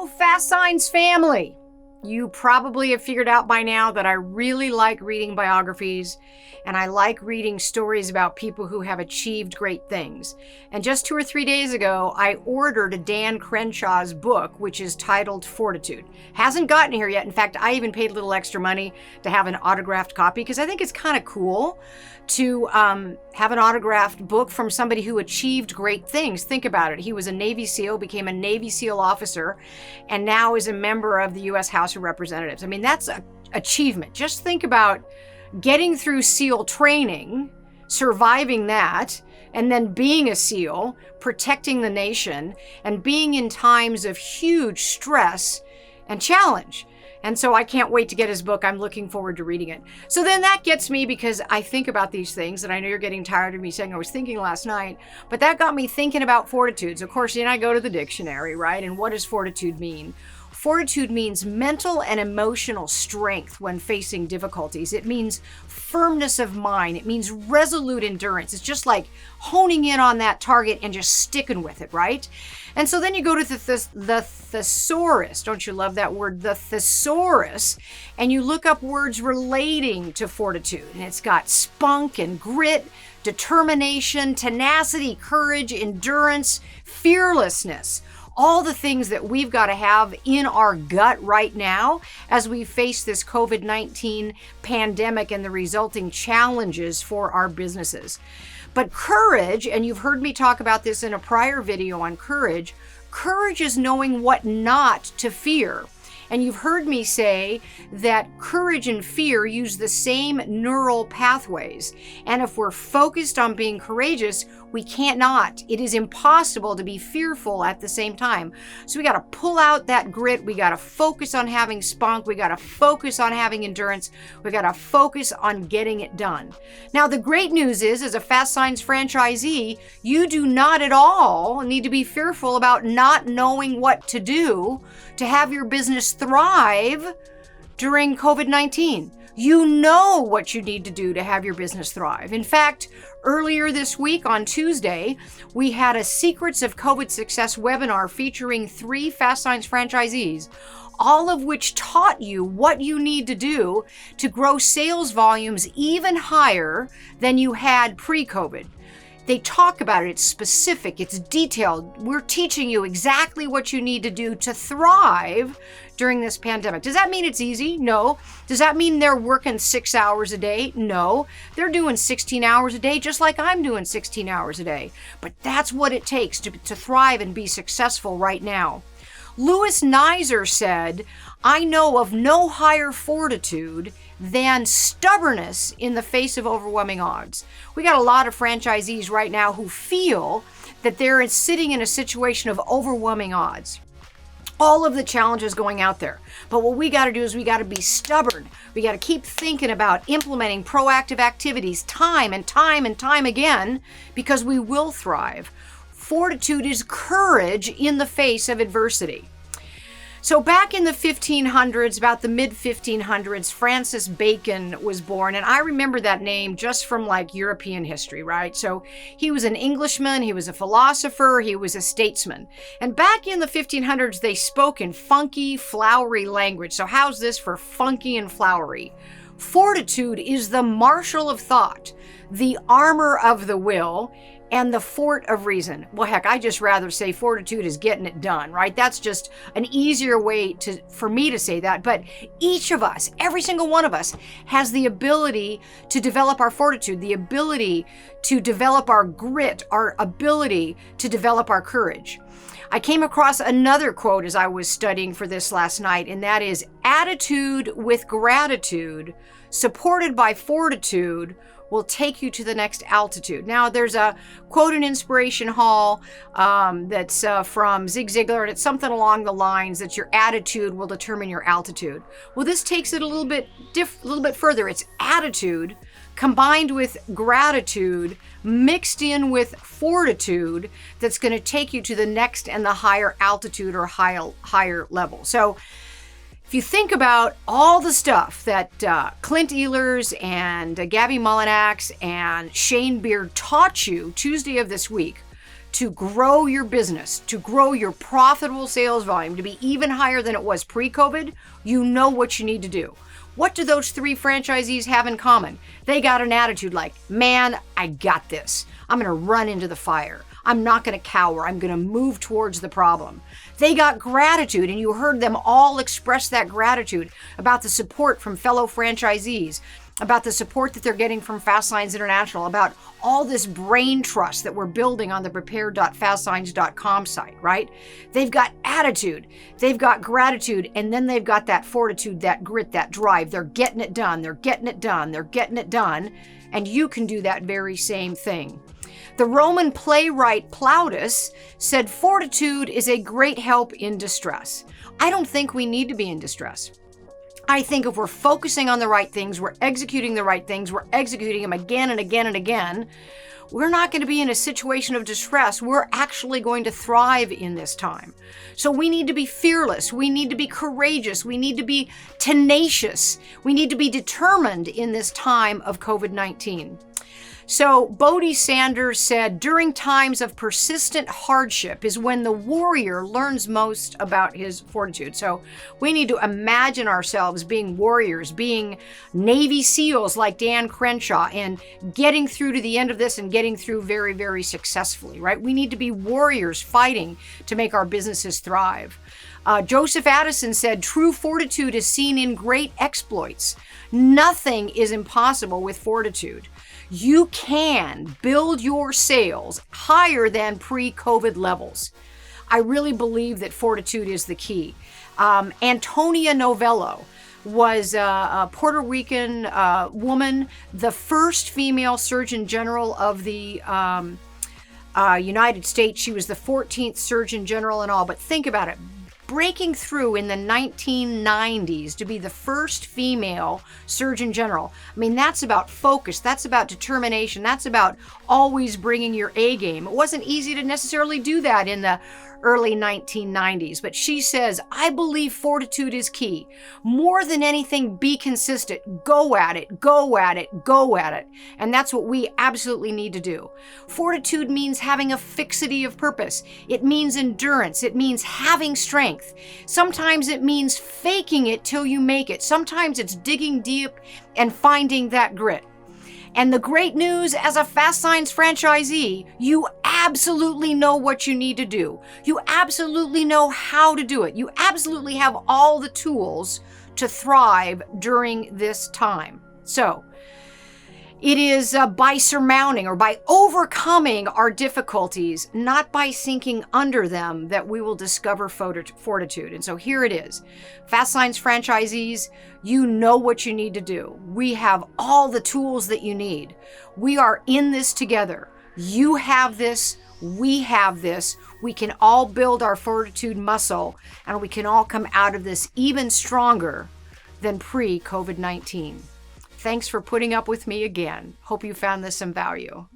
Hello, Fast Signs family. You probably have figured out by now that I really like reading biographies and I like reading stories about people who have achieved great things. And just 2 or 3 days ago, I ordered Dan Crenshaw's book, which is titled Fortitude. Hasn't gotten here yet. In fact, I even paid a little extra money to have an autographed copy because I think it's kind of cool to have an autographed book from somebody who achieved great things. Think about it. He was a Navy SEAL, became a Navy SEAL officer, and now is a member of the U.S. House of Representatives. I mean, that's an achievement. Just think about getting through SEAL training, surviving that, and then being a SEAL, protecting the nation, and being in times of huge stress and challenge. And so I can't wait to get his book. I'm looking forward to reading it. So then that gets me, because I think about these things, and I know you're getting tired of me saying I was thinking last night, but that got me thinking about fortitudes. Of course, then I go to the dictionary, right? And what does fortitude mean? Fortitude means mental and emotional strength when facing difficulties. It means firmness of mind. It means resolute endurance. It's just like honing in on that target and just sticking with it, right? And so then you go to the thesaurus. Don't you love that word, the thesaurus? And you look up words relating to fortitude. And it's got spunk and grit, determination, tenacity, courage, endurance, fearlessness. All the things that we've got to have in our gut right now as we face this COVID-19 pandemic and the resulting challenges for our businesses. But courage, and you've heard me talk about this in a prior video on courage, courage is knowing what not to fear. And you've heard me say that courage and fear use the same neural pathways. And if we're focused on being courageous, we can't not. It is impossible to be fearful at the same time. So we got to pull out that grit. We got to focus on having spunk. We got to focus on having endurance. We got to focus on getting it done. Now, the great news is, as a Fast Signs franchisee, you do not at all need to be fearful about not knowing what to do to have your business thrive during COVID-19. You know what you need to do to have your business thrive. In fact, earlier this week on Tuesday, we had a Secrets of COVID Success webinar featuring 3 Fast Signs franchisees, all of which taught you what you need to do to grow sales volumes even higher than you had pre-COVID. They talk about it. It's specific. It's detailed. We're teaching you exactly what you need to do to thrive during this pandemic. Does that mean it's easy? No. Does that mean they're working 6 hours a day? No. They're doing 16 hours a day, just like I'm doing 16 hours a day. But that's what it takes to thrive and be successful right now. Louis Nizer said, "I know of no higher fortitude than stubbornness in the face of overwhelming odds." We got a lot of franchisees right now who feel that they're sitting in a situation of overwhelming odds. All of the challenges going out there. But what we got to do is we got to be stubborn. We got to keep thinking about implementing proactive activities time and time and time again, because we will thrive. Fortitude is courage in the face of adversity. So back in the 1500s, about the mid-1500s, Francis Bacon was born. And I remember that name just from like European history, right? So he was an Englishman, he was a philosopher, he was a statesman. And back in the 1500s, they spoke in funky, flowery language. So how's this for funky and flowery? Fortitude is the marshal of thought, the armor of the will, and the fort of reason. Well, heck, I just rather say fortitude is getting it done, right? That's just an easier way for me to say that. But each of us, every single one of us, has the ability to develop our fortitude, the ability to develop our grit, our ability to develop our courage. I came across another quote as I was studying for this last night, and that is, "Attitude with gratitude, supported by fortitude, will take you to the next altitude." Now, there's a quote in Inspiration Hall that's from Zig Ziglar, and it's something along the lines that your attitude will determine your altitude. Well, this takes it a little bit further. It's attitude combined with gratitude, mixed in with fortitude, that's going to take you to the next and the higher altitude or higher level. So if you think about all the stuff that Clint Ehlers and Gabby Mullinax and Shane Beard taught you Tuesday of this week to grow your business, to grow your profitable sales volume, to be even higher than it was pre-COVID, you know what you need to do. What do those 3 franchisees have in common? They got an attitude like, man, I got this. I'm going to run into the fire. I'm not going to cower. I'm going to move towards the problem. They got gratitude, and you heard them all express that gratitude about the support from fellow franchisees, about the support that they're getting from FASTSIGNS International, about all this brain trust that we're building on the prepare.fastsigns.com site, right? They've got attitude, they've got gratitude, and then they've got that fortitude, that grit, that drive. They're getting it done, they're getting it done, they're getting it done, and you can do that very same thing. The Roman playwright Plautus said, "Fortitude is a great help in distress." I don't think we need to be in distress. I think if we're focusing on the right things, we're executing the right things, we're executing them again and again and again, we're not going to be in a situation of distress. We're actually going to thrive in this time. So we need to be fearless. We need to be courageous. We need to be tenacious. We need to be determined in this time of COVID-19. So Bodie Sanders said, during times of persistent hardship is when the warrior learns most about his fortitude. So we need to imagine ourselves being warriors, being Navy SEALs like Dan Crenshaw, and getting through to the end of this and getting through very, very successfully, right? We need to be warriors fighting to make our businesses thrive. Joseph Addison said, true fortitude is seen in great exploits. Nothing is impossible with fortitude. You can build your sales higher than pre-COVID levels. I really believe that fortitude is the key. Antonia Novello was a Puerto Rican woman, the first female Surgeon General of the United States. She was the 14th Surgeon General and all, but think about it. Breaking through in the 1990s to be the first female Surgeon General. I mean, that's about focus, that's about determination, that's about always bringing your A game. It wasn't easy to necessarily do that in the early 1990s, but she says, I believe fortitude is key. More than anything, be consistent. Go at it, go at it, go at it. And that's what we absolutely need to do. Fortitude means having a fixity of purpose. It means endurance. It means having strength. Sometimes it means faking it till you make it. Sometimes it's digging deep and finding that grit. And the great news, as a FASTSIGNS franchisee, you absolutely know what you need to do. You absolutely know how to do it. You absolutely have all the tools to thrive during this time. So it is by surmounting or by overcoming our difficulties, not by sinking under them, that we will discover fortitude. And so here it is. FASTSIGNS franchisees, you know what you need to do. We have all the tools that you need. We are in this together. You have this. We have this. We can all build our fortitude muscle, and we can all come out of this even stronger than pre-COVID-19. Thanks for putting up with me again. Hope you found this some value.